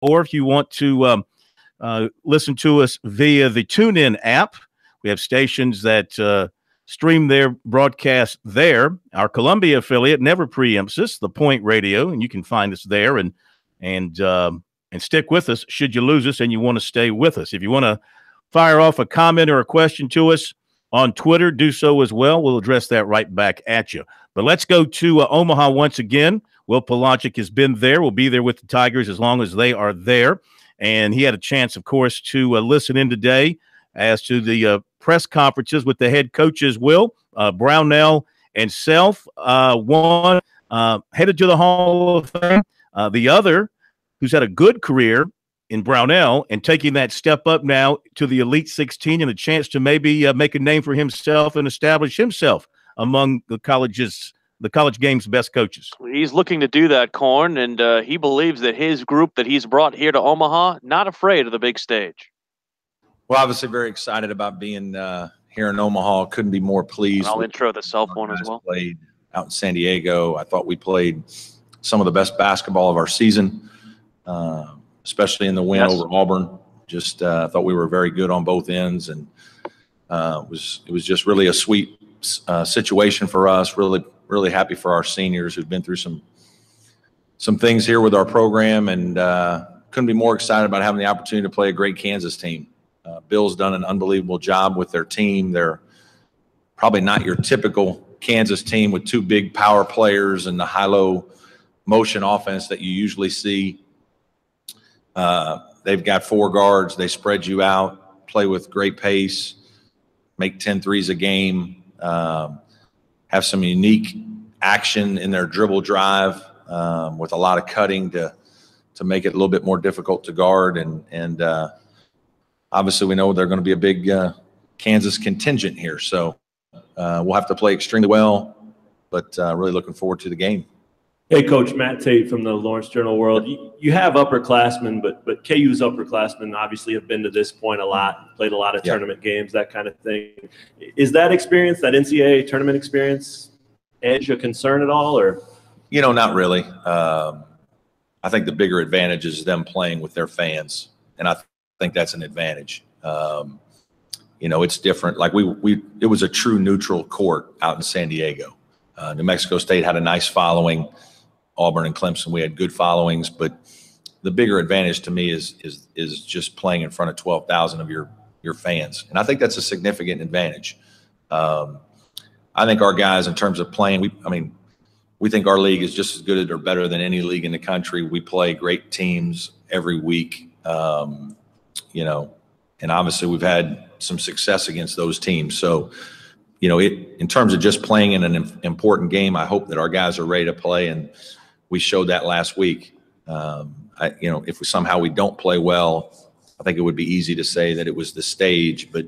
or if you want to listen to us via the TuneIn app, we have stations that stream their broadcast there. Our Columbia affiliate never preempts us, the Point Radio, and you can find us there and stick with us should you lose us and you want to stay with us. If you want to fire off a comment or a question to us on Twitter, do so as well. We'll address that right back at you. But let's go to Omaha once again. Will Pelagic has been there. We'll be there with the Tigers as long as they are there. And he had a chance, of course, to listen in today as to the press conferences with the head coaches, Will, Brownell, and Self. One headed to the Hall of Fame. The other, who's had a good career in Brownell and taking that step up now to the Elite 16 and a chance to maybe make a name for himself and establish himself among the college game's best coaches. He's looking to do that, Corn, and he believes that his group that he's brought here to Omaha, not afraid of the big stage. Well, obviously very excited about being here in Omaha. Couldn't be more pleased. And I'll intro the cell phone as well. Played out in San Diego. I thought we played some of the best basketball of our season, especially in the win over Auburn. Just thought we were very good on both ends, and it was just really a sweet situation for us. Really happy for our seniors who've been through some things here with our program, and couldn't be more excited about having the opportunity to play a great Kansas team. Bill's done an unbelievable job with their team. They're probably not your typical Kansas team with two big power players and the high-low motion offense that you usually see. They've got four guards. They spread you out, play with great pace, make 10 threes a game, have some unique action in their dribble drive with a lot of cutting to make it a little bit more difficult to guard. And obviously we know they're going to be a big Kansas contingent here. So we'll have to play extremely well, but really looking forward to the game. Hey, Coach, Matt Tate from the Lawrence Journal World. You have upperclassmen, but KU's upperclassmen obviously have been to this point a lot, played a lot of tournament games, that kind of thing. Is that experience, that NCAA tournament experience, edge a concern at all? Or not really. I think the bigger advantage is them playing with their fans, and I think that's an advantage. It's different. Like it was a true neutral court out in San Diego. New Mexico State had a nice following. Auburn and Clemson, we had good followings, but the bigger advantage to me is just playing in front of 12,000 of your fans, and I think that's a significant advantage. I think our guys, in terms of playing, we think our league is just as good or better than any league in the country. We play great teams every week, and obviously we've had some success against those teams. So, in terms of just playing in an important game, I hope that our guys are ready to play, and we showed that last week. If we don't play well, I think it would be easy to say that it was the stage, but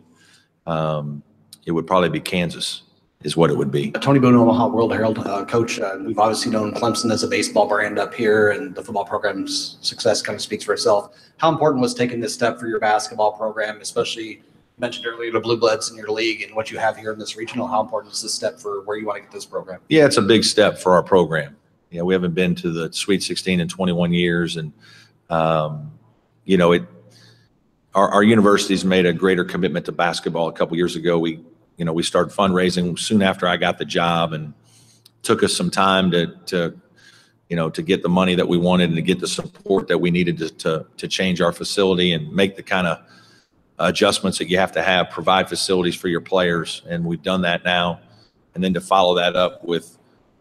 it would probably be Kansas is what it would be. Tony Boone, Omaha World Herald. Coach, we've obviously known Clemson as a baseball brand up here, and the football program's success kind of speaks for itself. How important was taking this step for your basketball program, especially mentioned earlier the Blue Bloods in your league and what you have here in this regional? How important is this step for where you want to get this program? Yeah, it's a big step for our program. We haven't been to the Sweet 16 in 21 years, and our university's made a greater commitment to basketball. A couple years ago, we started fundraising soon after I got the job, and took us some time to get the money that we wanted and to get the support that we needed to change our facility and make the kind of adjustments that you have to provide facilities for your players. And we've done that now. And then to follow that up with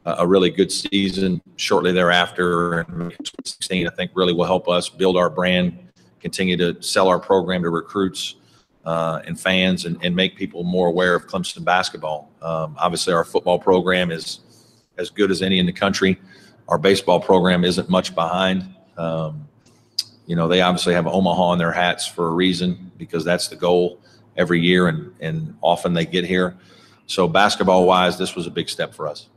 a really good season shortly thereafter, and 16, I think really will help us build our brand, continue to sell our program to recruits and fans, and make people more aware of Clemson basketball. Obviously, our football program is as good as any in the country. Our baseball program isn't much behind. They obviously have Omaha in their hats for a reason, because that's the goal every year, and often they get here. So basketball-wise, this was a big step for us.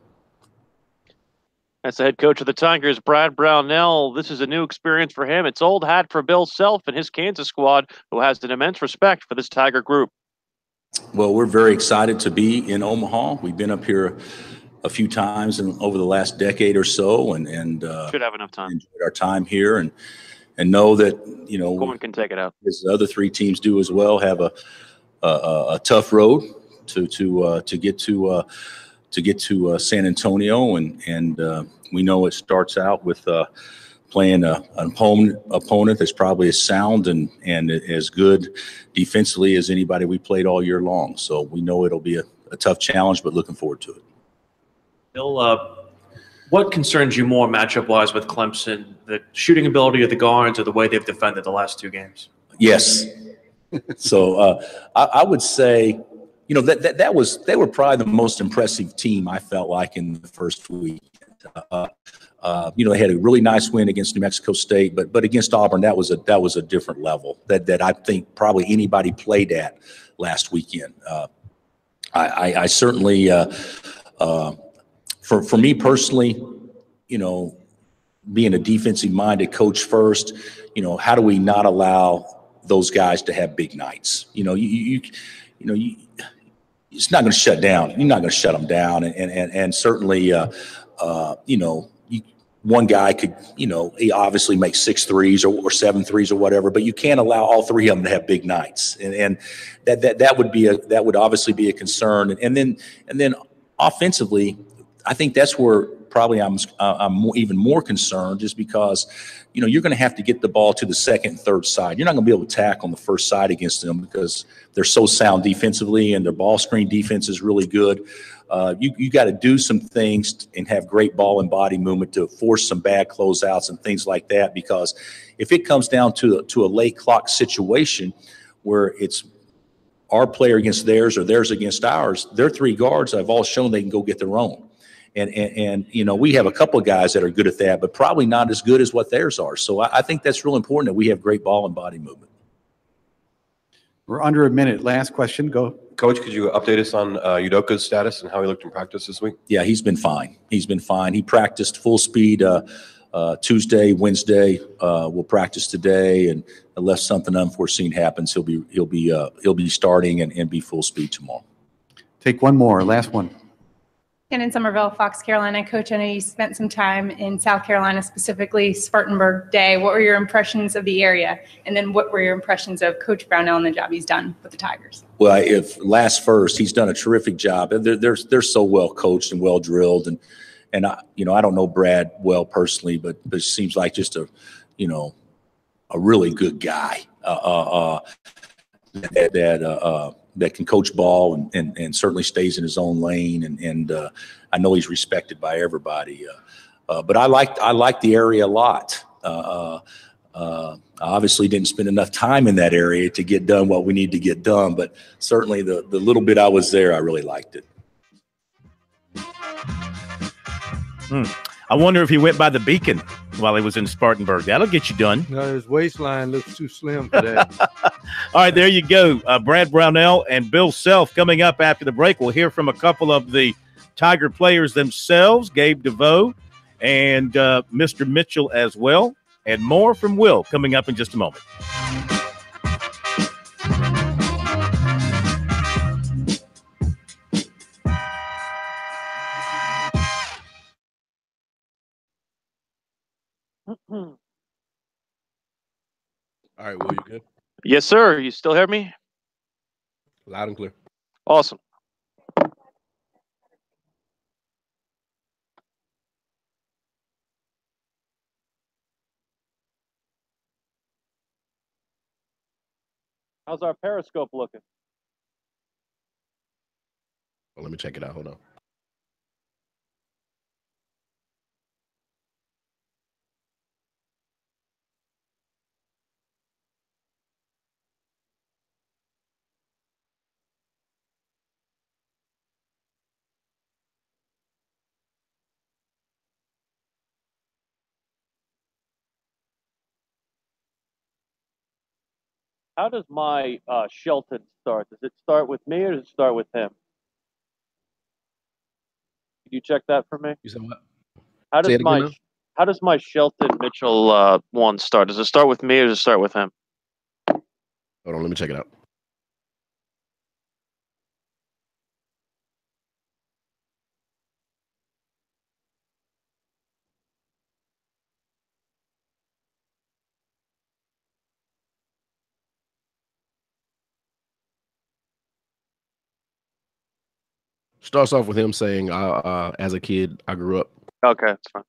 That's the head coach of the Tigers, Brad Brownell. This is a new experience for him. It's old hat for Bill Self and his Kansas squad, who has an immense respect for this Tiger group. Well, we're very excited to be in Omaha. We've been up here a few times over the last decade or so, and should have enough time. Enjoyed our time here, and know that, Corn can take it out. as the other three teams do as well, have a tough road to get to San Antonio, and we know it starts out with playing an opponent that's probably as sound and as good defensively as anybody we played all year long. So we know it'll be a tough challenge, but looking forward to it. Bill, what concerns you more matchup-wise with Clemson, the shooting ability of the guards or the way they've defended the last two games? Yes. So I would say, they were probably the most impressive team I felt like in the first week. They had a really nice win against New Mexico State, but against Auburn, that was a different level that I think probably anybody played at last weekend. I certainly, for me personally, being a defensive minded coach first, how do we not allow those guys to have big nights? It's not going to shut down. You're not going to shut them down, and certainly, one guy could, he obviously make 6 threes or 7 threes or whatever, but you can't allow all three of them to have big nights, and that would obviously be a concern. And then offensively, I think that's where probably I'm even more concerned, just because you're going to have to get the ball to the second and third side. You're not going to be able to tack on the first side against them because they're so sound defensively and their ball screen defense is really good. You got to do some things and have great ball and body movement to force some bad closeouts and things like that, because if it comes down to a late clock situation where it's our player against theirs or theirs against ours, their three guards have all shown they can go get their own. And we have a couple of guys that are good at that, but probably not as good as what theirs are. So I think that's real important that we have great ball and body movement. We're under a minute. Last question. Go. Coach, could you update us on Udoka's status and how he looked in practice this week? Yeah, he's been fine. He practiced full speed Tuesday, Wednesday. We'll practice today, and unless something unforeseen happens, he'll be starting and be full speed tomorrow. Take one more. Last one. And in Somerville, Fox, Carolina. Coach, I know you spent some time in South Carolina, specifically Spartanburg Day. What were your impressions of the area? And then what were your impressions of Coach Brownell and the job he's done with the Tigers? Well, if last first, he's done a terrific job. They're so well coached and well drilled. And I don't know Brad well personally, but it seems like just a really good guy that can coach ball and certainly stays in his own lane. And I know he's respected by everybody. But I like the area a lot. I obviously didn't spend enough time in that area to get done what we need to get done, but certainly the little bit I was there, I really liked it. I wonder if he went by the Beacon while he was in Spartanburg. That'll get you done. No, his waistline looks too slim for that. All right, there you go. Brad Brownell and Bill Self coming up after the break. We'll hear from a couple of the Tiger players themselves, Gabe DeVoe and Mr. Mitchell as well, and more from Will coming up in just a moment. All right, Will, you good? Yes, sir. You still hear me? Loud and clear. Awesome. How's our Periscope looking? Well, let me check it out. Hold on. How does my Shelton start? Does it start with me or does it start with him? Can you check that for me? You said what? How Say does it again now? how does my Shelton Mitchell one start? Does it start with me or does it start with him? Hold on, let me check it out. Starts off with him saying, as a kid, I grew up. Okay, that's fine.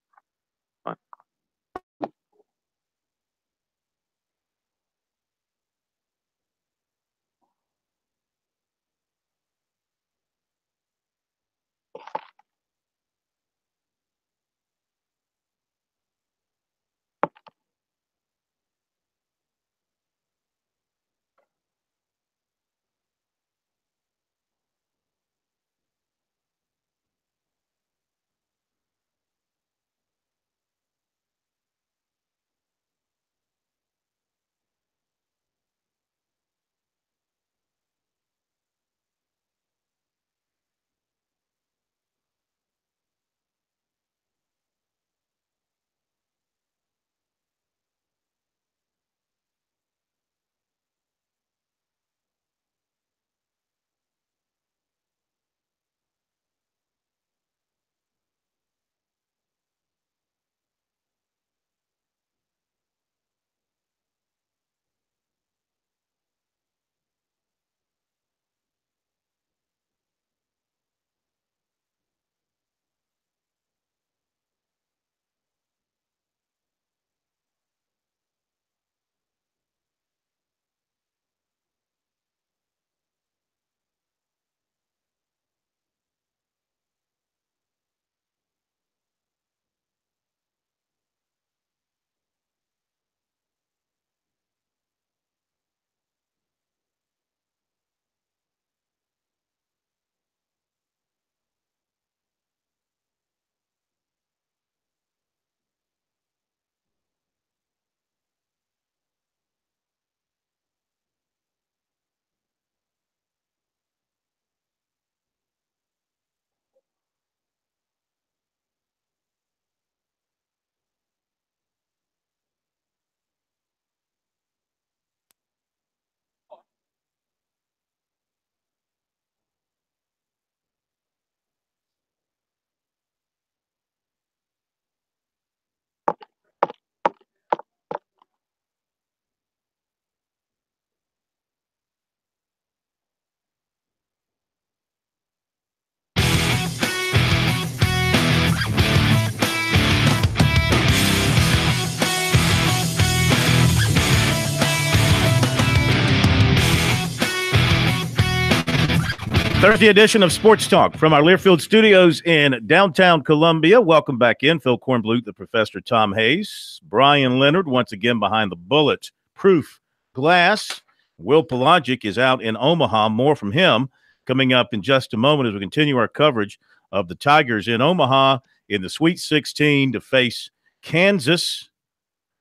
Thursday edition of Sports Talk from our Learfield studios in downtown Columbia. Welcome back in. Phil Kornblut, the Professor Tom Hayes, Brian Leonard, once again behind the bullet-proof glass. Will Pelagic is out in Omaha. More from him coming up in just a moment as we continue our coverage of the Tigers in Omaha in the Sweet 16 to face Kansas,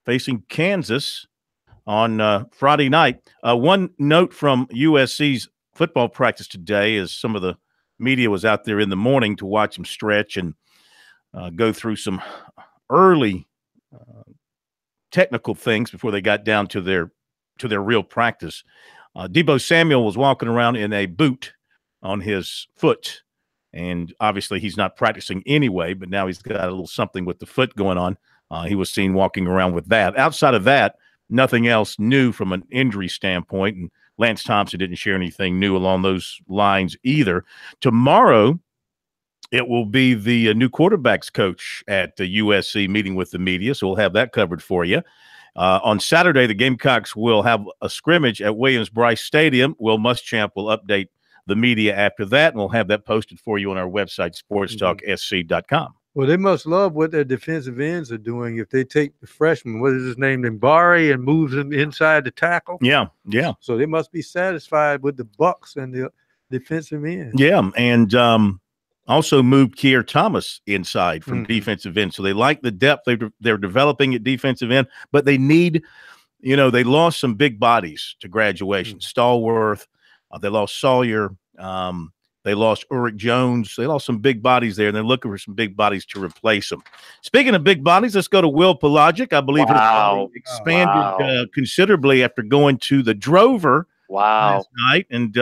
facing Kansas on Friday night. One note from USC's football practice today is some of the media was out there in the morning to watch them stretch and go through some early technical things before they got down to their real practice. Deebo Samuel was walking around in a boot on his foot, and obviously he's not practicing anyway, but now he's got a little something with the foot going on. He was seen walking around with that. Outside of that, nothing else new from an injury standpoint, and Lance Thompson didn't share anything new along those lines either. Tomorrow, it will be the new quarterbacks coach at the USC meeting with the media, so we'll have that covered for you. On Saturday, the Gamecocks will have a scrimmage at Williams-Brice Stadium. Will Muschamp will update the media after that, and we'll have that posted for you on our website, SportsTalkSC.com. Well, they must love what their defensive ends are doing. If they take the freshman, what is his name, Mbari, and moves him inside the tackle. Yeah. So they must be satisfied with the Bucks and the defensive end. Yeah, and also moved Keir Thomas inside from defensive end. So they like the depth they're developing at defensive end, but they need, they lost some big bodies to graduation. Stallworth, they lost Sawyer. They lost Ulrich Jones. They lost some big bodies there, and they're looking for some big bodies to replace them. Speaking of big bodies, let's go to Will Pelagic. I believe his body expanded considerably after going to the Drover last night. And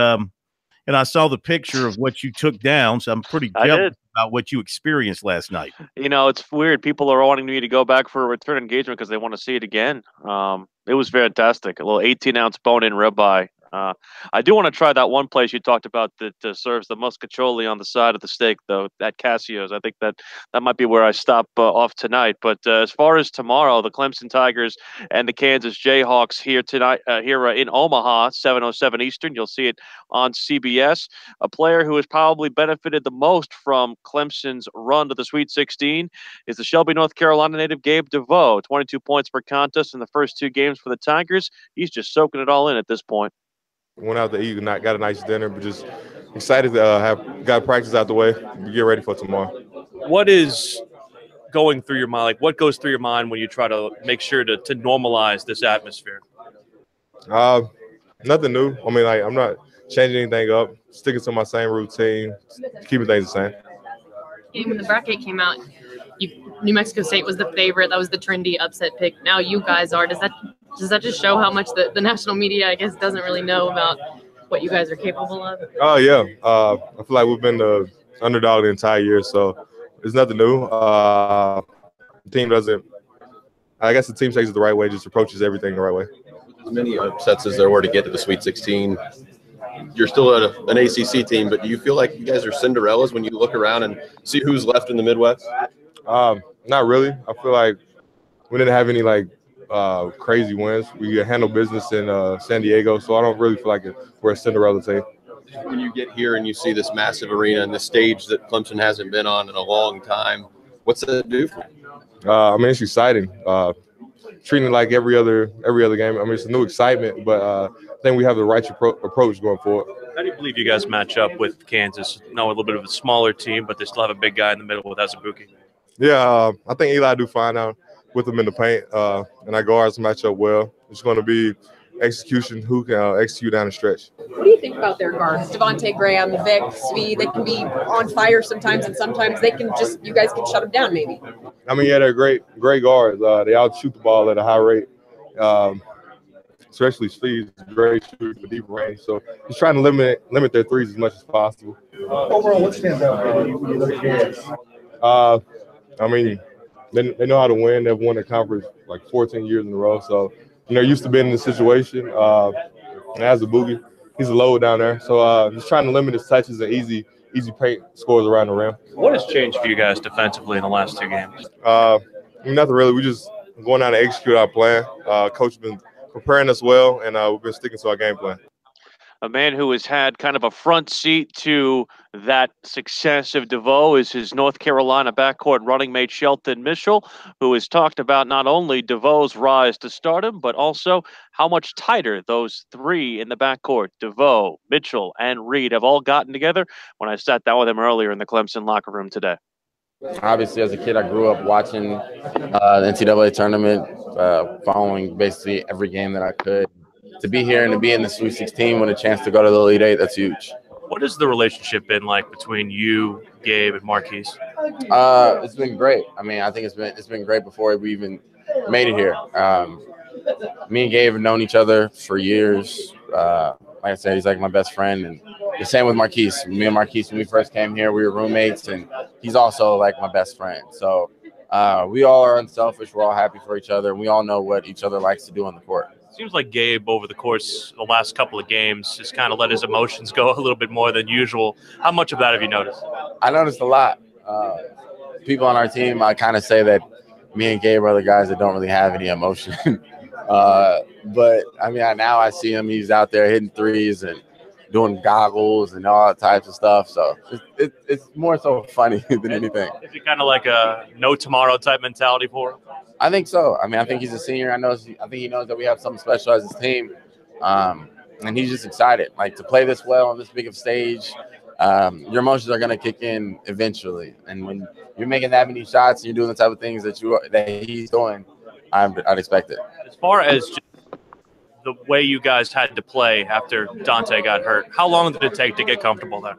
I saw the picture of what you took down, so I'm pretty jealous about what you experienced last night. It's weird. People are wanting me to go back for a return engagement because they want to see it again. It was fantastic. A little 18-ounce bone-in ribeye. I do want to try that one place you talked about that serves the muscatoli on the side of the steak, though, at Cassio's. I think that might be where I stop off tonight. But as far as tomorrow, the Clemson Tigers and the Kansas Jayhawks here tonight, here in Omaha, 7:07 Eastern. You'll see it on CBS. A player who has probably benefited the most from Clemson's run to the Sweet 16 is the Shelby, North Carolina native Gabe DeVoe. 22 points per contest in the first 2 games for the Tigers. He's just soaking it all in at this point. Went out to eat and got a nice dinner, but just excited to have got practice out the way. Get ready for tomorrow. What is going through your mind? Like, what goes through your mind when you try to make sure to normalize this atmosphere? Nothing new. I mean, like, I'm not changing anything up. Sticking to my same routine, keeping things the same. When the bracket came out, New Mexico State was the favorite. That was the trendy upset pick. Now you guys are. Does that just show how much the national media, I guess, doesn't really know about what you guys are capable of? Oh, yeah. I feel like we've been the underdog the entire year, so it's nothing new. The team doesn't – I guess the team takes it the right way, just approaches everything the right way. As many upsets as there were to get to the Sweet 16, you're still an ACC team, but do you feel like you guys are Cinderellas when you look around and see who's left in the Midwest? Not really. I feel like we didn't have any, crazy wins. We handle business in San Diego, so I don't really feel like we're a Cinderella team. When you get here and you see this massive arena and the stage that Clemson hasn't been on in a long time, what's that do for you? I mean, it's exciting. Treating it like every other game. I mean, it's a new excitement, but I think we have the right approach going forward. How do you believe you guys match up with Kansas? No, a little bit of a smaller team, but they still have a big guy in the middle with Azubuike. Yeah, I think Eli do fine out with him in the paint, and our guards match up well. It's going to be execution, who can execute down the stretch. What do you think about their guards? Devontae Graham, Vic, Svi, they can be on fire sometimes, and sometimes you guys can shut them down maybe. I mean, yeah, they're great guards. They outshoot the ball at a high rate, especially Svi's a great shooter for deep range. So he's trying to limit their threes as much as possible. Overall, what stands out when you look at Kansas? I mean, they know how to win. They've won the conference like 14 years in a row. So, used to being in this situation. And as a boogie, he's a low down there. So just trying to limit his touches and easy paint scores around the rim. What has changed for you guys defensively in the last 2 games? Nothing really. We just going out and execute our plan. Coach has been preparing us well, and we've been sticking to our game plan. A man who has had kind of a front seat to that success of DeVoe is his North Carolina backcourt running mate Shelton Mitchell, who has talked about not only DeVoe's rise to stardom, but also how much tighter those 3 in the backcourt, DeVoe, Mitchell, and Reed, have all gotten together when I sat down with him earlier in the Clemson locker room today. Obviously, as a kid, I grew up watching the NCAA tournament, following basically every game that I could. To be here and to be in the Sweet 16 with a chance to go to the Elite Eight, that's huge. What has the relationship been like between you, Gabe, and Marquise? It's been great. I mean, I think it's been great before we even made it here. Me and Gabe have known each other for years. Like I said, he's like my best friend, and the same with Marquise. Me and Marquise, when we first came here, we were roommates, and he's also like my best friend. So we all are unselfish. We're all happy for each other, and we all know what each other likes to do on the court. Seems like Gabe, over the course of the last couple of games, has kind of let his emotions go a little bit more than usual. How much of that have you noticed? I noticed a lot. People on our team, I kind of say that me and Gabe are the guys that don't really have any emotion. But, I mean, now I see him. He's out there hitting threes and doing goggles and all types of stuff. So it's more so funny than anything. Is it kind of like a no tomorrow type mentality for him? I think so. I mean, I think he's a senior. I think he knows that we have something special as his team. And he's just excited. Like, to play this well on this big of stage, your emotions are going to kick in eventually. And when you're making that many shots and you're doing the type of things that he's doing, I'd expect it. As far as just the way you guys had to play after Dante got hurt, how long did it take to get comfortable there?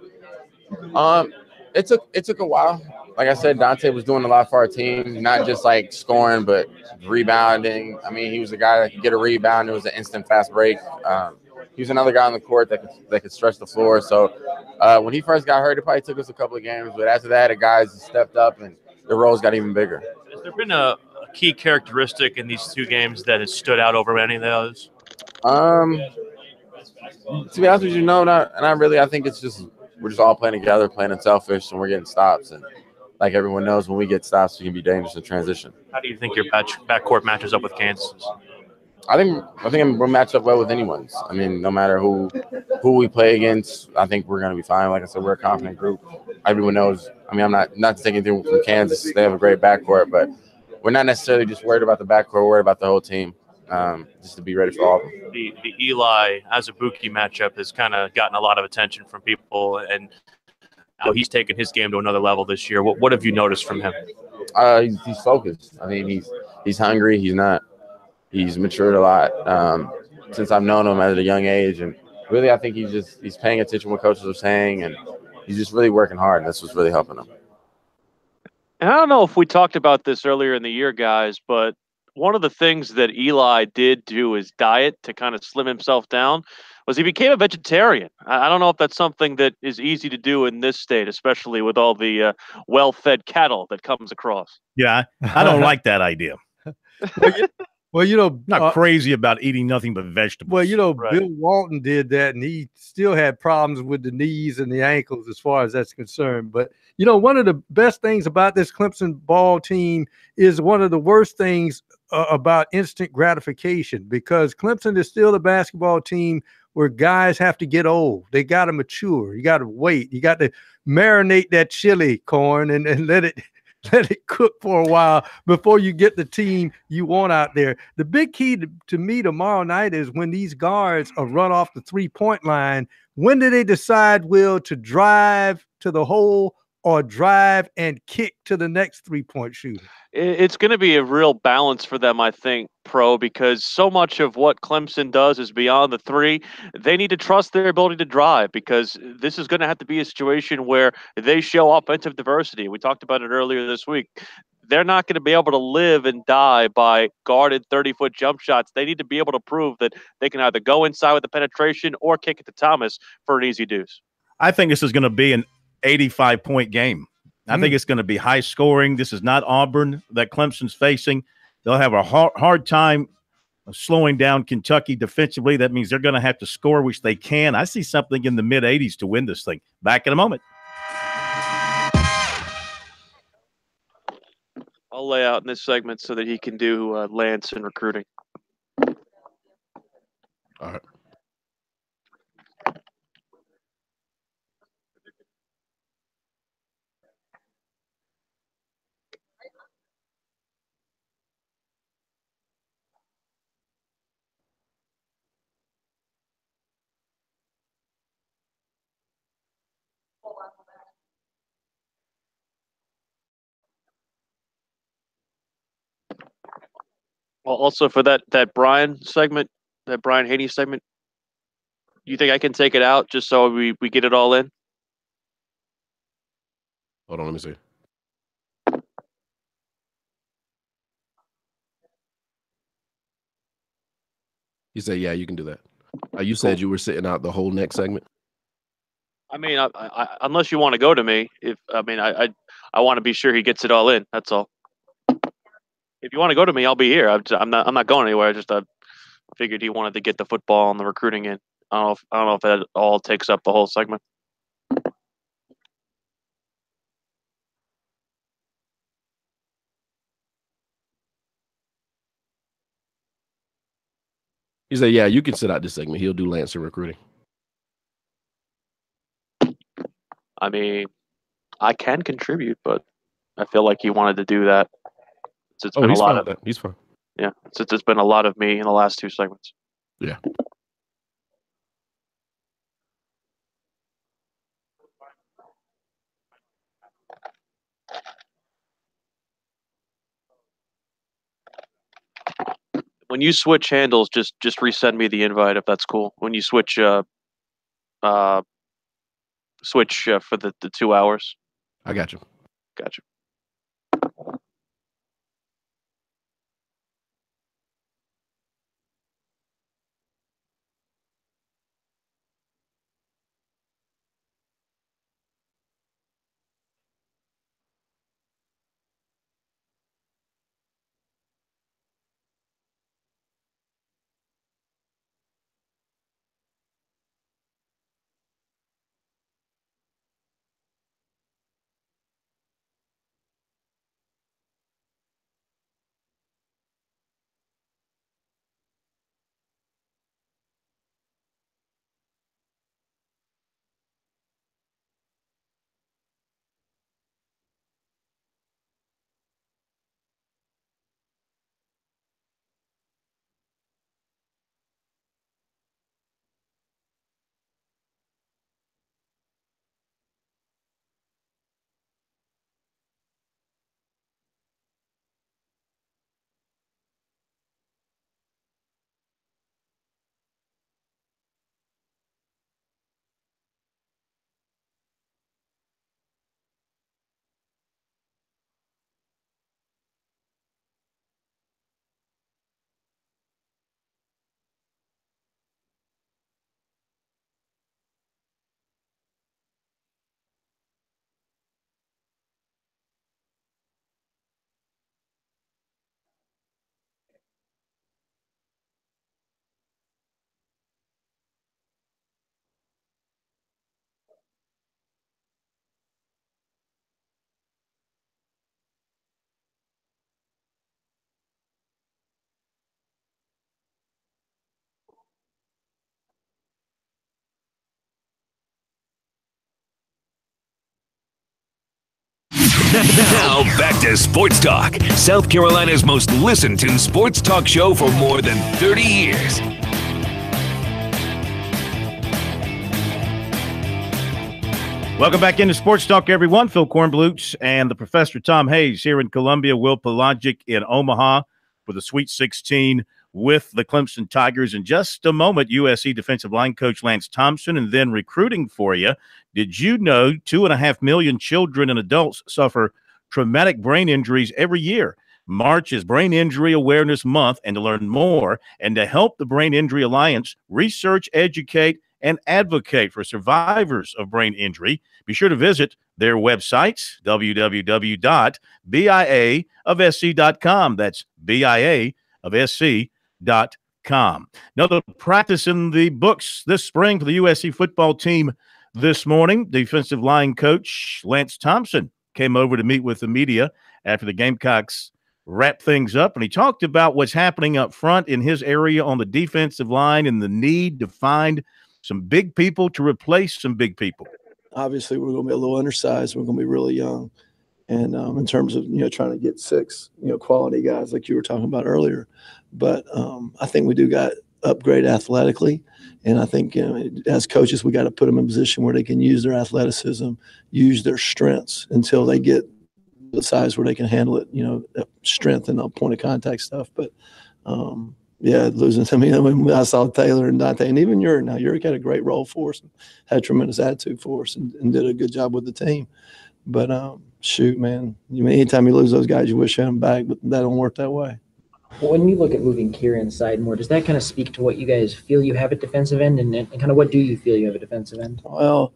It took a while. Like I said, Dante was doing a lot for our team, not just like scoring, but rebounding. I mean, he was a guy that could get a rebound. It was an instant fast break. He was another guy on the court that could stretch the floor. So when he first got hurt, it probably took us a couple of games. But after that, the guys stepped up and the roles got even bigger. Has there been a key characteristic in these 2 games that has stood out over any of those? To be honest with you, no, not really. I think it's just we're just all playing together, playing unselfish, and we're getting stops. And like everyone knows, when we get stops, we can be dangerous in transition. How do you think your backcourt matches up with Kansas? I think we'll match up well with anyone's. I mean, no matter who we play against, I think we're going to be fine. Like I said, we're a confident group. Everyone knows. I mean, I'm not to take anything from Kansas. They have a great backcourt, but we're not necessarily just worried about the backcourt. We're worried about the whole team, just to be ready for all of them. The Eli Azubuike matchup has kind of gotten a lot of attention from people, and how he's taken his game to another level this year. What have you noticed from him? He's focused. I mean, he's hungry. He's matured a lot since I've known him at a young age, and really I think he's paying attention to what coaches are saying, and he's just really working hard. That's what's really helping him. And I don't know if we talked about this earlier in the year, guys, but one of the things that Eli did to his diet to kind of slim himself down was he became a vegetarian. I don't know if that's something that is easy to do in this state, especially with all the well-fed cattle that comes across. Yeah, I don't like that idea. Well, not crazy about eating nothing but vegetables. Well, Bill Walton did that, and he still had problems with the knees and the ankles as far as that's concerned. But, one of the best things about this Clemson ball team is one of the worst things about instant gratification, because Clemson is still a basketball team where guys have to get old. They got to mature. You got to wait. You got to marinate that chili corn and let it cook for a while before you get the team you want out there. The big key to me tomorrow night is when these guards are run off the three-point line, when do they decide, Will, to drive to the hole or drive and kick to the next three-point shooter? It's going to be a real balance for them, I think, Pro, because so much of what Clemson does is beyond the three. They need to trust their ability to drive, because this is going to have to be a situation where they show offensive diversity. We talked about it earlier this week. They're not going to be able to live and die by guarded 30-foot jump shots. They need to be able to prove that they can either go inside with the penetration or kick it to Thomas for an easy deuce. I think this is going to be an 85-point game. I think it's going to be high scoring. This is not Auburn that Clemson's facing. They'll have a hard time slowing down Kentucky defensively. That means they're going to have to score, which they can. I see something in the mid-80s to win this thing. Back in a moment. I'll lay out in this segment so that he can do Lance and recruiting. All right. Well, also for that Brian segment, that Brian Haney segment, you think I can take it out just so we get it all in? Hold on, let me see. You say, yeah, you can do that. You said you were sitting out the whole next segment. I mean, I, unless you want to go to me, I want to be sure he gets it all in. That's all. If you want to go to me, I'll be here. I'm not going anywhere. I figured he wanted to get the football and the recruiting in. I don't know if that all takes up the whole segment. You say, yeah, you can sit out this segment. He'll do Lance and recruiting. I mean, I can contribute, but I feel like he wanted to do that. It's been a lot of He's fine. Yeah, since it's been a lot of me in the last two segments. Yeah. When you switch handles, just resend me the invite if that's cool. When you switch for the 2 hours. I got you. Gotcha. Now back to Sports Talk, South Carolina's most listened to sports talk show for more than 30 years. Welcome back into Sports Talk, everyone. Phil Kornbluth and the Professor Tom Hayes here in Columbia. Will Pelagic in Omaha for the Sweet 16 with the Clemson Tigers. In just a moment, USC defensive line coach Lance Thompson, and then recruiting for you. Did you know 2.5 million children and adults suffer traumatic brain injuries every year? March is Brain Injury Awareness Month, and to learn more and to help the Brain Injury Alliance research, educate, and advocate for survivors of brain injury, be sure to visit their website, www.biaofsc.com. That's biaofsc.com. Another practice in the books this spring for the USC football team this morning. Defensive line coach Lance Thompson came over to meet with the media after the Gamecocks wrap things up, and he talked about what's happening up front in his area on the defensive line and the need to find some big people to replace some big people. Obviously, we're going to be a little undersized. We're going to be really young. And in terms of, trying to get 6, quality guys like you were talking about earlier. But I think we do got upgrade athletically. And I think, as coaches, we got to put them in a position where they can use their athleticism, use their strengths until they get the size where they can handle it, strength and point of contact stuff. But, yeah, losing. I mean, when I saw Taylor and Dante, and even Uric had a great role for us, and had a tremendous attitude for us, and did a good job with the team. But shoot, man, anytime you lose those guys, you wish you had them back, but that don't work that way. Well, when you look at moving Kier inside more, does that kind of speak to what you guys feel you have at defensive end, and kind of what do you feel you have at defensive end? Well,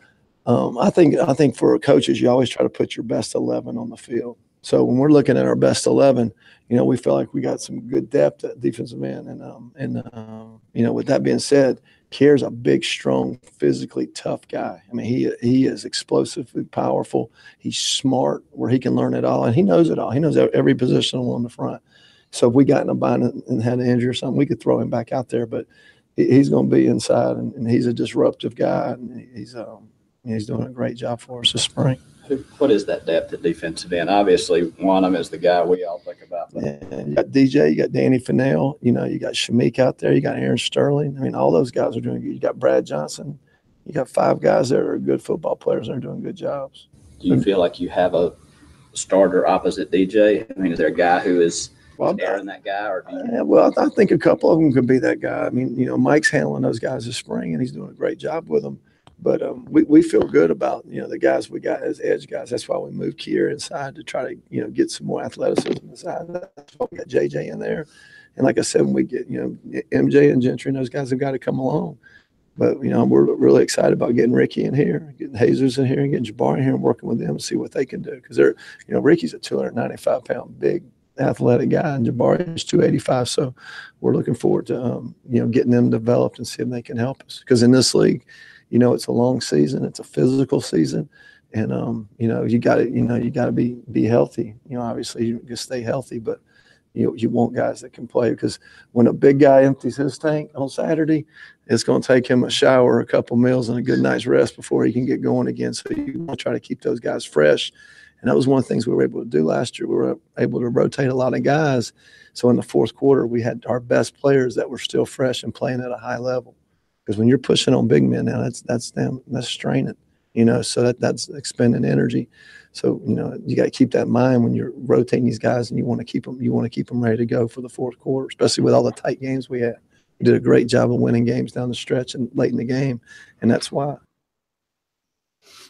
I think for coaches, you always try to put your best 11 on the field. So when we're looking at our best 11, we feel like we got some good depth at defensive end. And with that being said, Kier's a big, strong, physically tough guy. I mean, he is explosively powerful. He's smart where he can learn it all, and he knows it all. He knows every position on the front. So if we got in a bind and had an injury or something, we could throw him back out there. But he's going to be inside, and he's a disruptive guy, and he's doing a great job for us this spring. What is that depth at defensive end? Obviously, one of them is the guy we all think about. And you got DJ, you got Danny Fennell, you got Shamik out there, you got Aaron Sterling. I mean, all those guys are doing good. You got Brad Johnson. You got 5 guys that are good football players that are doing good jobs. Do you feel like you have a starter opposite DJ? I mean, is there a guy who is daring that guy? Or do you... Well, I think a couple of them could be that guy. I mean, Mike's handling those guys this spring, and he's doing a great job with them. But we feel good about, the guys we got as edge guys. That's why we moved Kier inside to try to, get some more athleticism inside. That's why we got JJ in there. And like I said, when we get, MJ and Gentry and those guys have got to come along. But, we're really excited about getting Ricky in here, getting Jesus in here, and getting Jabari in here and working with them and see what they can do. Because they're, Ricky's a 295-pound big athletic guy, and Jabari is 285. So we're looking forward to, getting them developed and seeing if they can help us. Because in this league, it's a long season. It's a physical season. And, you got to be healthy. Obviously you can stay healthy, but you want guys that can play, because when a big guy empties his tank on Saturday, it's going to take him a shower, a couple meals, and a good night's rest before he can get going again. So you want to try to keep those guys fresh. And that was one of the things we were able to do last year. We were able to rotate a lot of guys. So in the fourth quarter, we had our best players that were still fresh and playing at a high level. Because when you're pushing on big men now, that's straining, so that's expending energy. So, you got to keep that in mind when you're rotating these guys, and you want to keep them ready to go for the fourth quarter, especially with all the tight games we had. We did a great job of winning games down the stretch and late in the game, and that's why.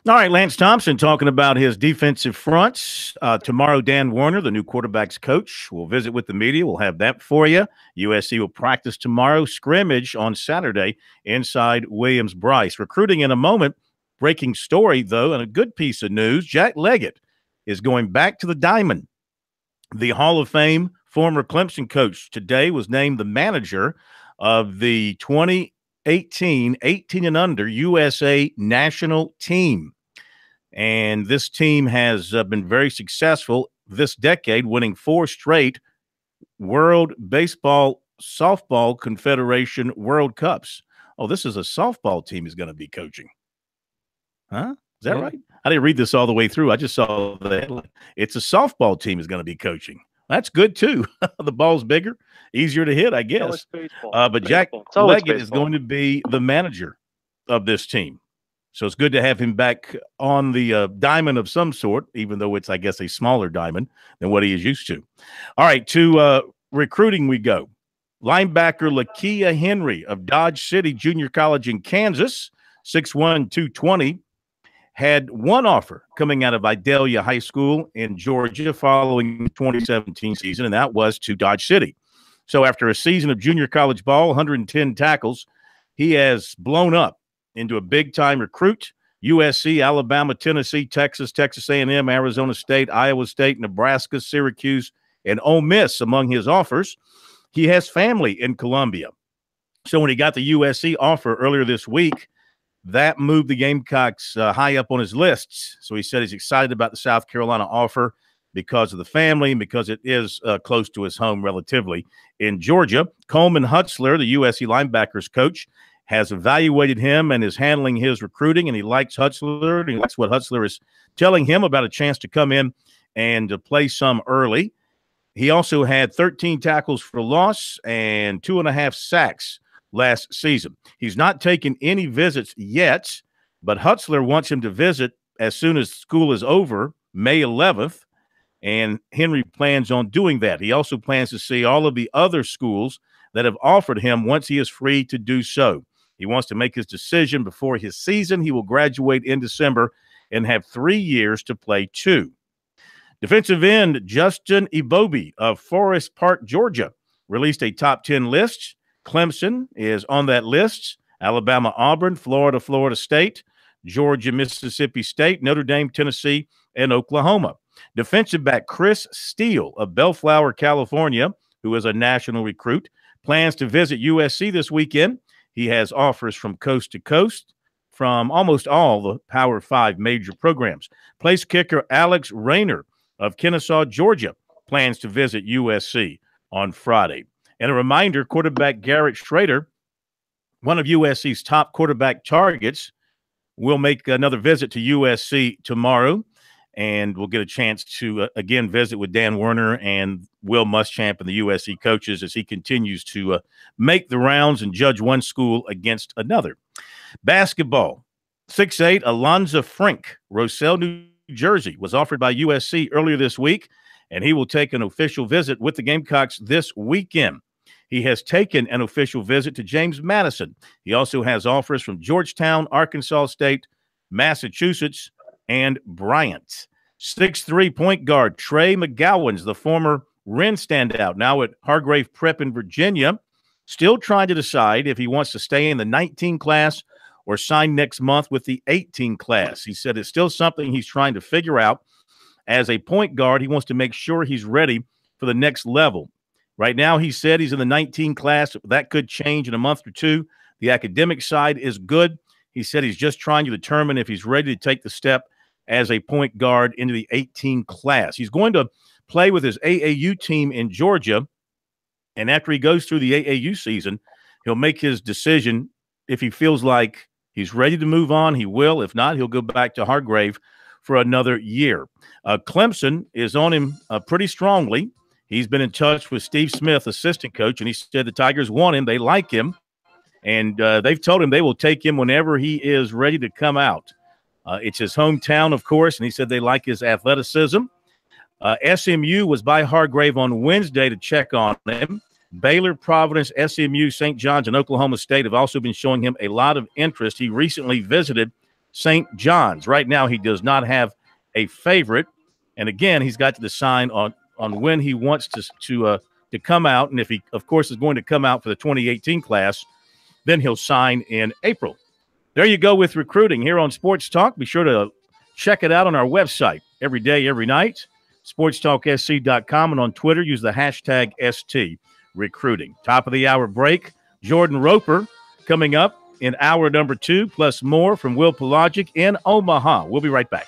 All right, Lance Thompson talking about his defensive fronts. Tomorrow, Dan Warner, the new quarterback's coach, will visit with the media. We'll have that for you. USC will practice tomorrow, scrimmage on Saturday inside Williams-Brice. Recruiting in a moment. Breaking story, though, and a good piece of news. Jack Leggett is going back to the Diamond. The Hall of Fame former Clemson coach today was named the manager of the 2018 18 and under USA national team. And this team has been very successful this decade, winning 4 straight World Baseball Softball Confederation World Cups. Oh, this is a softball team he's going to be coaching. Huh? Is that right? I didn't read this all the way through. I just saw the headline. It's a softball team is going to be coaching. That's good, too. The ball's bigger, easier to hit, I guess. But Jack Leggett is going to be the manager of this team. So it's good to have him back on the diamond of some sort, even though it's, I guess, a smaller diamond than what he is used to. All right, to recruiting we go. Linebacker Lakia Henry of Dodge City Junior College in Kansas, 6'1", 220, had one offer coming out of Idalia High School in Georgia following the 2017 season, and that was to Dodge City. So after a season of junior college ball, 110 tackles, he has blown up into a big-time recruit. USC, Alabama, Tennessee, Texas, Texas A&M, Arizona State, Iowa State, Nebraska, Syracuse, and Ole Miss among his offers. He has family in Columbia. So when he got the USC offer earlier this week, that moved the Gamecocks high up on his lists. So he said he's excited about the South Carolina offer because of the family and because it is close to his home relatively in Georgia. Coleman Hutzler, the USC linebackers coach, has evaluated him and is handling his recruiting, and he likes Hutzler, and he likes what Hutzler is telling him about a chance to come in and to play some early. He also had 13 tackles for loss and 2.5 sacks last season. He's not taken any visits yet, but Hutzler wants him to visit as soon as school is over, May 11th, and Henry plans on doing that. He also plans to see all of the other schools that have offered him once he is free to do so. He wants to make his decision before his season. He will graduate in December and have 3 years to play 2. Defensive end Justin Ibobi of Forest Park, Georgia, released a top 10 list. Clemson is on that list. Alabama, Auburn, Florida, Florida State, Georgia, Mississippi State, Notre Dame, Tennessee, and Oklahoma. Defensive back Chris Steele of Bellflower, California, who is a national recruit, plans to visit USC this weekend. He has offers from coast to coast from almost all the Power 5 major programs. Place kicker Alex Rayner of Kennesaw, Georgia, plans to visit USC on Friday. And a reminder, quarterback Garrett Schrader, one of USC's top quarterback targets, will make another visit to USC tomorrow, and we'll get a chance to, again, visit with Dan Werner and Will Muschamp and the USC coaches as he continues to make the rounds and judge one school against another. Basketball, 6'8", Alonzo Frink, Roselle, New Jersey, was offered by USC earlier this week, and he will take an official visit with the Gamecocks this weekend. He has taken an official visit to James Madison. He also has offers from Georgetown, Arkansas State, Massachusetts, and Bryant. 6'3" point guard Trey McGowan's the former Wren standout, now at Hargrave Prep in Virginia, still trying to decide if he wants to stay in the 19 class or sign next month with the 18 class. He said it's still something he's trying to figure out. As a point guard, he wants to make sure he's ready for the next level. Right now, he said he's in the 19 class. That could change in a month or two. The academic side is good. He said he's just trying to determine if he's ready to take the step as a point guard into the 18 class. He's going to play with his AAU team in Georgia, and after he goes through the AAU season, he'll make his decision. If he feels like he's ready to move on, he will. If not, he'll go back to Hargrave for another year. Clemson is on him pretty strongly. He's been in touch with Steve Smith, assistant coach, and he said the Tigers want him. They like him, and they've told him they will take him whenever he is ready to come out. It's his hometown, of course, and he said they like his athleticism. SMU was by Hargrave on Wednesday to check on him. Baylor, Providence, SMU, St. John's, and Oklahoma State have also been showing him a lot of interest. He recently visited St. John's. Right now, he does not have a favorite, and again, he's got to decide on when he wants to come out, and if he, of course, is going to come out for the 2018 class, then he'll sign in April. There you go with recruiting here on Sports Talk. Be sure to check it out on our website every day, every night, SportsTalkSC.com, and on Twitter, use the hashtag #STRecruiting. Top of the hour break, Jordan Roper coming up in hour number 2, plus more from Will Pelagic in Omaha. We'll be right back.